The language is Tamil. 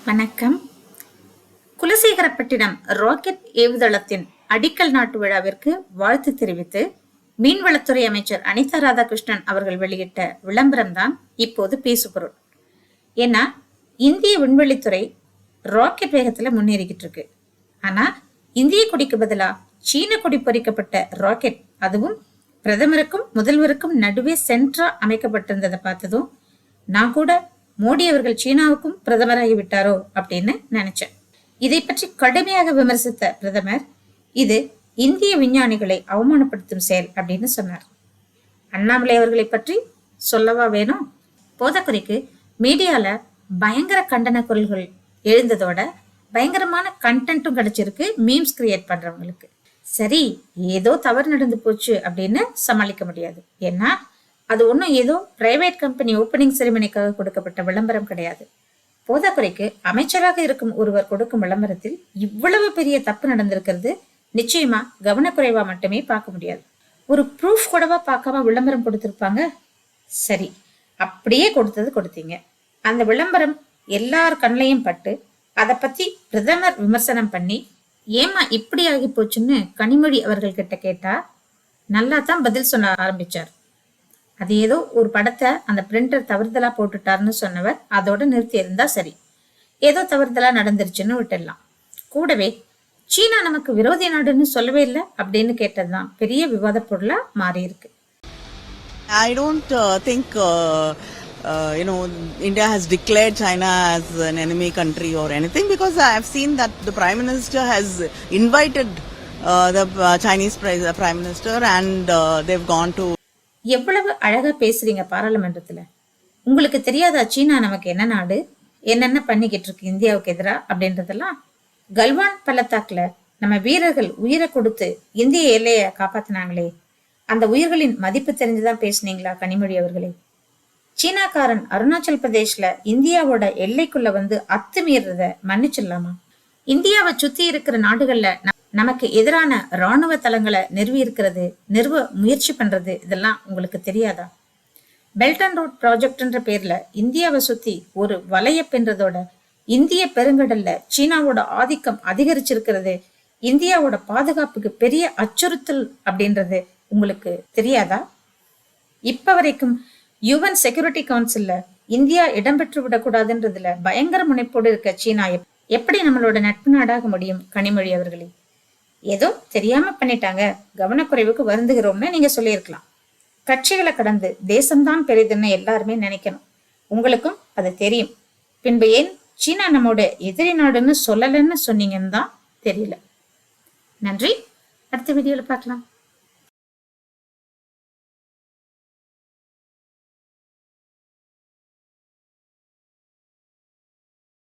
வணக்கம். குலசேகரப்பட்டினம் ராக்கெட் ஏவுதளத்தின் அடிக்கல் நாட்டு விழாவிற்கு வாழ்த்து தெரிவித்து மீன்வளத்துறை அமைச்சர் அனிதா ராதாகிருஷ்ணன் அவர்கள் வெளியிட்ட விளம்பரம் தான் இப்போது பேசுபொருள். ஏன்னா இந்திய விண்வெளித்துறை ராக்கெட் வேகத்துல முன்னேறிக்கிட்டு இருக்கு. ஆனா இந்திய கொடிக்கு பதிலா சீன கொடி பொறிக்கப்பட்ட ராக்கெட், அதுவும் பிரதமருக்கும் முதல்வருக்கும் நடுவே சென்ட்ரா அமைக்கப்பட்டிருந்ததை பார்த்ததும் நான் கூட மோடி அவர்கள் சீனாவுக்கும் பிரதமராகி விட்டாரோ அப்படின்னு நினைச்சேன். இதை பற்றி கடுமையாக விமர்சித்த பிரதமர், இது இந்திய விஞ்ஞானிகளை அவமானப்படுத்தும் செயல் அப்படின்னு சொன்னார். அண்ணாமலை அவர்களை பற்றி சொல்லவா வேணும்? போதாக்குறைக்கு மீடியால பயங்கர கண்டன குரல்கள் எழுந்ததோட பயங்கரமான கண்டென்ட்டும் கிடைச்சிருக்கு மீம்ஸ் கிரியேட் பண்றவங்களுக்கு. சரி, ஏதோ தவறு நடந்து போச்சு அப்படின்னு சமாளிக்க முடியாது. ஏன்னா அது ஒன்றும் ஏதோ பிரைவேட் கம்பெனி ஓப்பனிங் செரிமனிக்காக கொடுக்கப்பட்ட விளம்பரம் கிடையாது. போதாக்குறைக்கு அமைச்சராக இருக்கும் ஒருவர் கொடுக்கும் விளம்பரத்தில் இவ்வளவு பெரிய தப்பு நடந்திருக்கிறது நிச்சயமா கவனக்குறைவா மட்டுமே பார்க்க முடியாது. ஒரு ப்ரூஃப் கூடவா பார்க்காம விளம்பரம் கொடுத்திருப்பாங்க? சரி, அப்படியே கொடுத்தீங்க. அந்த விளம்பரம் எல்லார் கண்ணையும் பட்டு அதை பத்தி பிரதமர் விமர்சனம் பண்ணி ஏமா இப்படி ஆகி போச்சுன்னு கனிமொழி அவர்கள் கிட்ட கேட்டா நல்லா தான் பதில் சொல்ல ஆரம்பிச்சார். அது ஏதோ ஒரு படத்தை அந்த பிரிண்டர் தவறுதலா போட்டுட்டாருன்னு சொன்னவர் அதோட நிறுத்தி இருந்தா சரி, ஏதோ தவறுதலா நடந்துருச்சுன்னு விட்டுடலாம். கூடவே சீனா நமக்கு விரோதி நாடுன்னு சொல்லவே இல்லை அப்படின்னு கேட்டதுதான் பெரிய விவாத பொருளா மாறி இருக்கு. I don't think India has declared China as an enemy country or anything, because I have seen that the Prime Minister has invited the Chinese Prime Minister and they've gone to. எவ்வளவு அழகா பேசுறீங்க பாராளுமன்றத்துல. உங்களுக்கு தெரியாதா சீனா நமக்கு என்ன நாடு, என்னென்ன பண்ணிக்கிட்டு இருக்கு இந்தியாவுக்கு எதிரா அப்படின்றதெல்லாம்? கல்வான் பள்ளத்தாக்குல நம்ம வீரர்கள் உயிரை கொடுத்து இந்திய எல்லையை காப்பாத்தினாங்களே, அந்த உயிர்களின் மதிப்பு தெரிஞ்சுதான் பேசுனீங்களா கனிமொழி அவர்களே? சீனாக்காரன் அருணாச்சல் பிரதேஷ்ல இந்தியாவோட எல்லைக்குள்ள வந்து அத்துமீறத மன்னிச்சிடலாமா? இந்தியாவை சுத்தி இருக்கிற நாடுகள்ல நமக்கு எதிரான இராணுவ தளங்களை நிறுவ முயற்சி பண்றது, இதெல்லாம் உங்களுக்கு தெரியாதா? பெல்ட் அண்ட் ரோட் ப்ராஜெக்ட்ன்ற பேர்ல இந்தியாவை சுத்தி ஒரு வலைய பின்றதோட இந்திய பெருங்கடல்ல சீனாவோட ஆதிக்கம் அதிகரிச்சிருக்கிறது இந்தியாவோட பாதுகாப்புக்கு பெரிய அச்சுறுத்தல் அப்படின்றது உங்களுக்கு தெரியாதா? இப்ப வரைக்கும் யுஎன் செக்யூரிட்டி கவுன்சில்ல இந்தியா இடம்பெற்று விடக்கூடாதுன்றதுல பயங்கர முனைப்போடு இருக்க சீனா எப்படி நம்மளோட நட்பு நாடாக முடியும் கனிமொழி அவர்களே? ஏதோ தெரியாம பண்ணிட்டாங்க, கவனக்குறைவுக்கு வருந்துகிறோம்னு நீங்க சொல்லியிருக்கலாம். கட்சிகளை கடந்து தேசம்தான் பெரிதுன்னு எல்லாருமே நினைக்கணும். உங்களுக்கும் அது தெரியும். பின்பு ஏன் சீனா நம்மோட எதிரி நாடுன்னு சொல்லலன்னு சொன்னீங்கன்னு தான் தெரியல. நன்றி. அடுத்த வீடியோல பார்க்கலாம்.